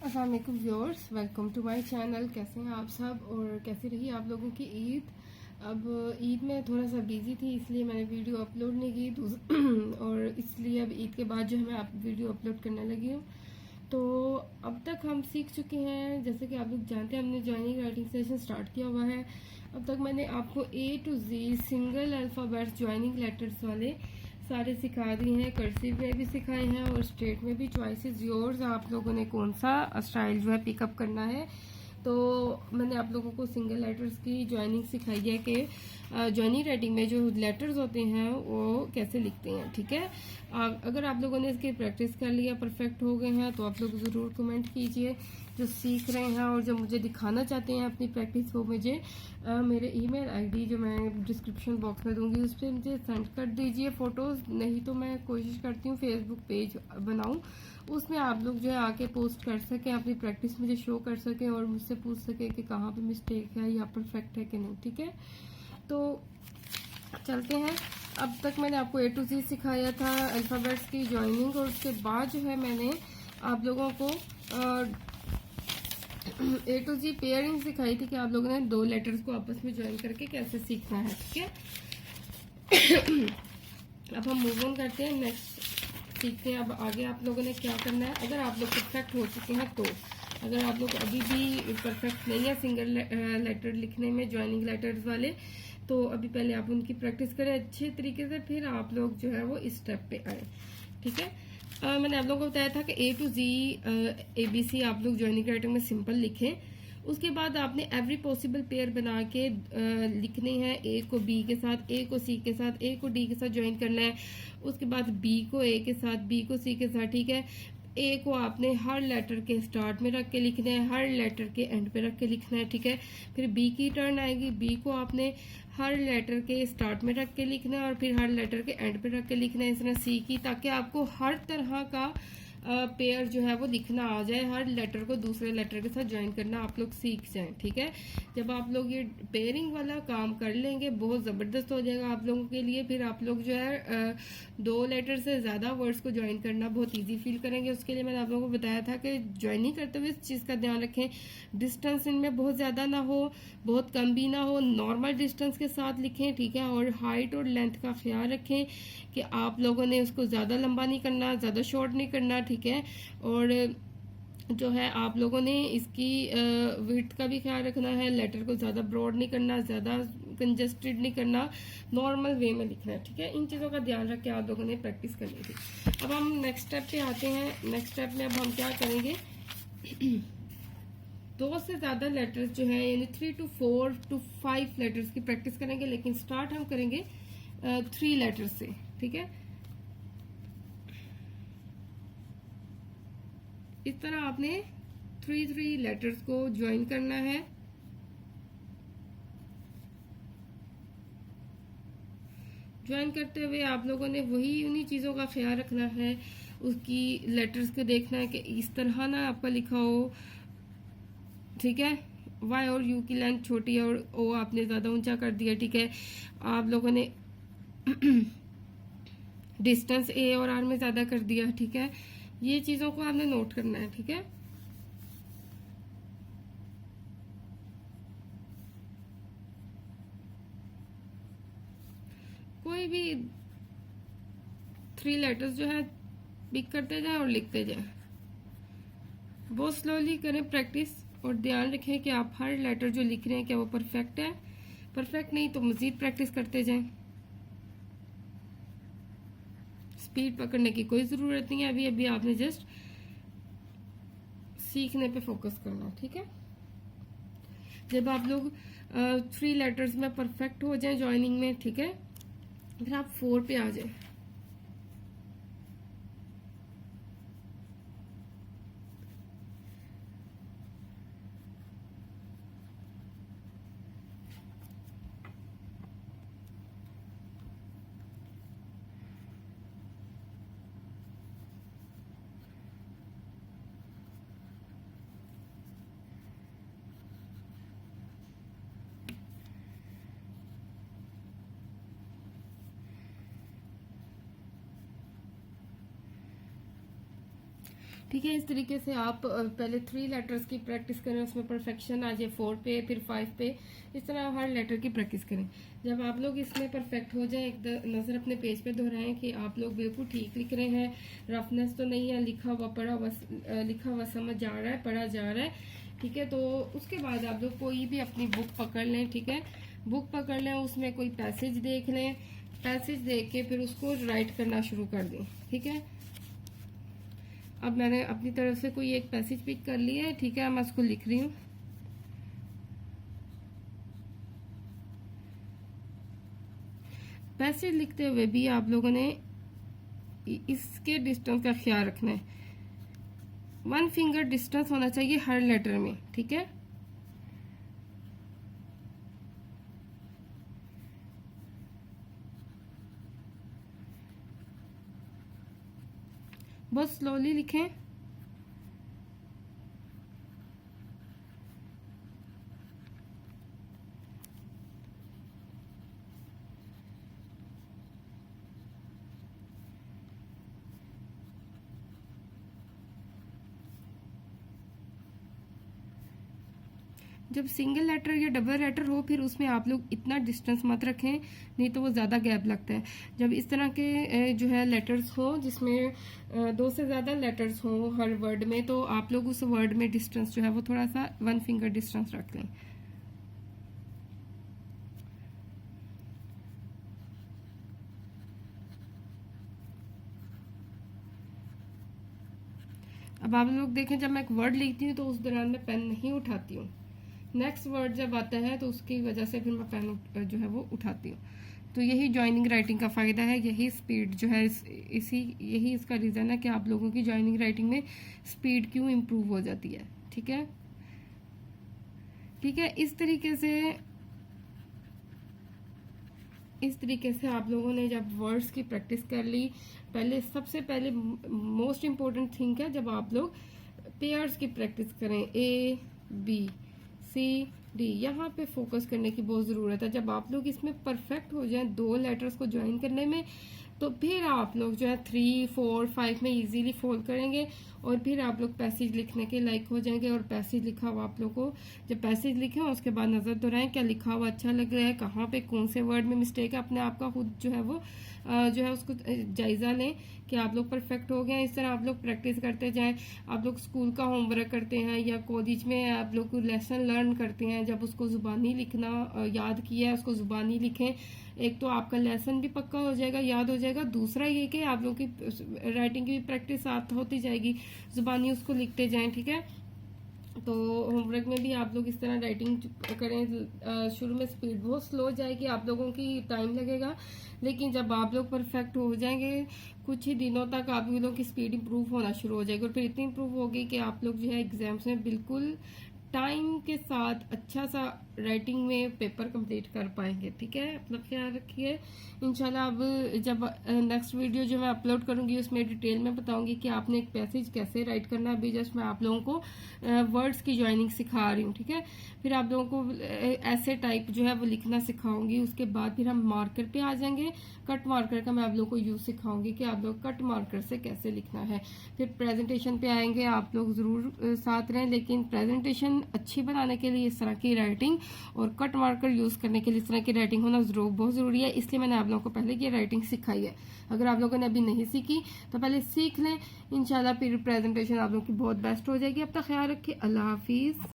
अस्सलाम वालेकुम viewers, welcome to my channel. कैसे हैं आप सब और कैसी रही आप लोगों की ईद। अब ईद में थोड़ा सा बिजी थी इसलिए मैंने वीडियो अपलोड नहीं की और इसलिए अब ईद के बाद जो है मैं आप वीडियो अपलोड करने लगी हूँ। तो अब तक हम सीख चुके हैं, जैसे कि आप लोग जानते हैं हमने जॉइनिंग राइटिंग सेशन स्टार्ट किया हुआ है। अब तक मैंने आपको A to Z single alphabets joining letters वाले सारे सिखा दिए हैं, कर्सिव में भी सिखाए हैं और स्ट्रेट में भी। चॉइसेस योर्स, आप लोगों ने कौन सा स्टाइल जो है पिकअप करना है। तो मैंने आप लोगों को सिंगल लेटर्स की जॉइनिंग सिखाई है कि जॉइनिंग राइटिंग में जो लेटर्स होते हैं वो कैसे लिखते हैं, ठीक है। अगर आप लोगों ने इसकी प्रैक्टिस कर लिया, परफेक्ट हो गए हैं, तो आप लोग ज़रूर कमेंट कीजिए। जो सीख रहे हैं और जो मुझे दिखाना चाहते हैं अपनी प्रैक्टिस, वो मुझे मेरे ईमेल आईडी जो मैं डिस्क्रिप्शन बॉक्स में दूंगी उस पर मुझे सेंड कर दीजिए फ़ोटोज़। नहीं तो मैं कोशिश करती हूँ फेसबुक पेज बनाऊँ, उसमें आप लोग जो है आके पोस्ट कर सकें, अपनी प्रैक्टिस मुझे शो कर सकें और मुझसे पूछ सकें कि कहाँ पे मिस्टेक है या परफेक्ट है कि नहीं, ठीक है। तो चलते हैं। अब तक मैंने आपको A to Z सिखाया था अल्फ़ाबेट्स की जॉइनिंग, और उसके बाद जो है मैंने आप लोगों को A to Z पेयरिंग सिखाई थी कि आप लोगों ने दो लेटर्स को आपस में ज्वाइन करके कैसे सीखना है, ठीक है। अब हम मूव ऑन करते हैं, नेक्स्ट सीखते हैं। अब आगे आप लोगों ने क्या करना है। अगर आप लोग परफेक्ट हो चुके हैं, तो अगर आप लोग अभी भी परफेक्ट नहीं है सिंगल लेटर लिखने में, ज्वाइनिंग लेटर्स वाले, तो अभी पहले आप उनकी प्रैक्टिस करें अच्छे तरीके से, फिर आप लोग जो है वो इस स्टेप पे आए, ठीक है। मैंने आप लोगों को बताया था कि A to Z ABC आप लोग जॉइनिंग राइटिंग में सिंपल लिखें। उसके बाद आपने एवरी पॉसिबल पेयर बना के लिखने हैं। A को B के साथ, A को C के साथ, A को D के साथ ज्वाइन करना है। उसके बाद B को A के साथ, B को C के साथ, ठीक है। A को आपने हर लेटर के स्टार्ट में रख के लिखना है, हर लेटर के एंड पे रख के लिखना है, ठीक है। फिर B की टर्न आएगी, B को आपने हर लेटर के स्टार्ट में रख के लिखना है और फिर हर लेटर के एंड पे रख के लिखना है। इस तरह C की, ताकि आपको हर तरह का पेयर जो है वो लिखना आ जाए, हर लेटर को दूसरे लेटर के साथ ज्वाइन करना आप लोग सीख जाएं, ठीक है। जब आप लोग ये पेयरिंग वाला काम कर लेंगे, बहुत ज़बरदस्त हो जाएगा आप लोगों के लिए। फिर आप लोग जो है दो लेटर से ज़्यादा वर्ड्स को ज्वाइन करना बहुत ईजी फील करेंगे। उसके लिए मैंने आप लोगों को बताया था कि ज्वाइनिंग करते हुए इस चीज़ का ध्यान रखें, डिस्टेंस इनमें बहुत ज़्यादा ना हो, बहुत कम भी ना हो, नॉर्मल डिस्टेंस के साथ लिखें, ठीक है। और हाइट और लेंथ का ख्याल रखें कि आप लोगों ने उसको ज़्यादा लंबा नहीं करना, ज़्यादा शॉर्ट नहीं करना, ठीक है। और जो है आप लोगों ने इसकी विड्थ का भी ख्याल रखना है, लेटर को ज़्यादा ब्रॉड नहीं करना, ज़्यादा कंजस्टेड नहीं करना, नॉर्मल वे में लिखना है, ठीक है। इन चीज़ों का ध्यान रख के आप लोगों ने प्रैक्टिस करनी थी। अब हम नेक्स्ट स्टेप पे आते हैं। नेक्स्ट स्टेप में अब हम क्या करेंगे, दो से ज़्यादा लेटर्स जो है यानी 3 to 4 to 5 लेटर्स की प्रैक्टिस करेंगे, लेकिन स्टार्ट हम करेंगे 3 लेटर्स से, ठीक है। इस तरह आपने 3 लेटर्स को ज्वाइन करना है। ज्वाइन करते हुए आप लोगों ने वही उन्हीं चीज़ों का ख्याल रखना है, उसकी लेटर्स को देखना है कि इस तरह ना आपका लिखा हो, ठीक है। Y और U की लेंथ छोटी है और O आपने ज़्यादा ऊंचा कर दिया, ठीक है। आप लोगों ने डिस्टेंस A और R में ज़्यादा कर दिया, ठीक है। ये चीज़ों को आपने नोट करना है, ठीक है। कोई भी 3 लेटर्स जो है पिक करते जाएं और लिखते जाएं, बहुत स्लोली करें प्रैक्टिस, और ध्यान रखें कि आप हर लेटर जो लिख रहे हैं क्या वो परफेक्ट है। परफेक्ट नहीं तो मजीद प्रैक्टिस करते जाएं। स्पीड पकड़ने की कोई ज़रूरत नहीं है, अभी अभी आपने जस्ट सीखने पे फोकस करना, ठीक है। जब आप लोग 3 लेटर्स में परफेक्ट हो जाएं ज्वाइनिंग में, ठीक है, फिर आप 4 पे आ जाए। ठीक है। इस तरीके से आप पहले 3 लेटर्स की प्रैक्टिस करें, उसमें परफेक्शन आ जाए 4 पे, फिर 5 पे, इस तरह हर लेटर की प्रैक्टिस करें। जब आप लोग इसमें परफेक्ट हो जाए, एक नज़र अपने पेज पे दोहराएं कि आप लोग बिल्कुल ठीक लिख रहे हैं, रफनेस तो नहीं है, लिखा हुआ पढ़ा हुआ लिखा हुआ समझ जा रहा है, पढ़ा जा रहा है। ठीक है, तो उसके बाद आप लोग कोई भी अपनी बुक पकड़ लें। ठीक है, बुक पकड़ लें, उसमें कोई पैसेज देख लें, पैसेज देख के फिर उसको राइट करना शुरू कर दें। ठीक है, अब मैंने अपनी तरफ से कोई एक पैसेज पिक कर लिया है। ठीक है, मैं उसको लिख रही हूँ। पैसेज लिखते हुए भी आप लोगों ने इसके डिस्टेंस का ख्याल रखना है। 1 फिंगर डिस्टेंस होना चाहिए हर लेटर में। ठीक है, बहुत स्लोली लिखें। जब सिंगल लेटर या डबल लेटर हो फिर उसमें आप लोग इतना डिस्टेंस मत रखें, नहीं तो वो ज़्यादा गैप लगता है। जब इस तरह के जो है लेटर्स हो जिसमें 2 से ज़्यादा लेटर्स हो हर वर्ड में, तो आप लोग उस वर्ड में डिस्टेंस जो है वो थोड़ा सा 1 फिंगर डिस्टेंस रख लें। अब आप लोग देखें, जब मैं एक वर्ड लिखती हूँ तो उस दौरान मैं पेन नहीं उठाती हूँ। नेक्स्ट वर्ड जब आता है तो उसकी वजह से फिर मैं पेन जो है वो उठाती हूँ। तो यही जॉइनिंग राइटिंग का फ़ायदा है, यही स्पीड जो है यही इसका रीज़न है कि आप लोगों की जॉइनिंग राइटिंग में स्पीड क्यों इम्प्रूव हो जाती है। ठीक है, ठीक है, इस तरीके से आप लोगों ने जब वर्ड्स की प्रैक्टिस कर ली, सबसे पहले मोस्ट इम्पोर्टेंट थिंग है जब आप लोग पेयर्स की प्रैक्टिस करें, A B C D, यहाँ पे फोकस करने की बहुत ज़रूरत है। जब आप लोग इसमें परफेक्ट हो जाएं 2 लेटर्स को ज्वाइन करने में, तो फिर आप लोग जो है 3, 4, 5 में इजीली फोल्ड करेंगे और फिर आप लोग पैसेज लिखने के लायक हो जाएंगे। और पैसेज लिखा हुआ आप लोग को, जब पैसेज लिखें उसके बाद नज़र दोहराएं क्या लिखा हुआ अच्छा लग रहा है, कहाँ पे कौन से वर्ड में मिस्टेक है, अपने आप का खुद जो है वो जो है उसको जायज़ा लें कि आप लोग परफेक्ट हो गए। इस तरह आप लोग प्रैक्टिस करते जाएं। आप लोग स्कूल का होमवर्क करते हैं या कॉलेज में आप लोग लेसन लर्न करते हैं, जब उसको ज़ुबानी लिखना याद किया है उसको ज़ुबानी लिखें। एक तो आपका लेसन भी पक्का हो जाएगा, याद हो जाएगा। दूसरा ये कि आप लोग की राइटिंग की भी प्रैक्टिस साथ होती जाएगी, ज़ुबानी उसको लिखते जाएं। ठीक है, तो होमवर्क में भी आप लोग इस तरह राइटिंग करें। शुरू में स्पीड बहुत स्लो जाएगी, आप लोगों की टाइम लगेगा, लेकिन जब आप लोग परफेक्ट हो जाएंगे कुछ ही दिनों तक आप लोगों की स्पीड इंप्रूव होना शुरू हो जाएगी और फिर इतनी इंप्रूव होगी कि आप लोग जो है एग्जाम्स में बिल्कुल टाइम के साथ अच्छा सा राइटिंग में पेपर कंप्लीट कर पाएंगे। ठीक है, अपना ख्याल रखिए। इंशाल्लाह अब जब नेक्स्ट वीडियो जो मैं अपलोड करूंगी उसमें डिटेल में बताऊंगी कि आपने एक पैसेज कैसे राइट करना है। अभी जस्ट मैं आप लोगों को वर्ड्स की ज्वाइनिंग सिखा रही हूँ। ठीक है, फिर आप लोगों को ऐसे टाइप जो है वो लिखना सिखाऊंगी। उसके बाद फिर हम मार्कर पे आ जाएंगे। कट मार्कर का मैं आप लोगों को यूज सिखाऊंगी कि आप लोग कट मार्कर से कैसे लिखना है। फिर प्रेजेंटेशन पे आएंगे, आप लोग जरूर साथ रहें, लेकिन प्रेजेंटेशन अच्छी बनाने के लिए इस तरह की राइटिंग और कट मार्कर यूज करने के लिए इस तरह की राइटिंग होना बहुत जरूरी है। इसलिए मैंने आप लोगों को पहले ये राइटिंग सिखाई है। अगर आप लोगों ने अभी नहीं सीखी तो पहले सीख लें, इंशाल्लाह फिर प्रेजेंटेशन आप लोगों की बहुत बेस्ट हो जाएगी। अपना ख्याल रखिए, अल्लाह हाफिज।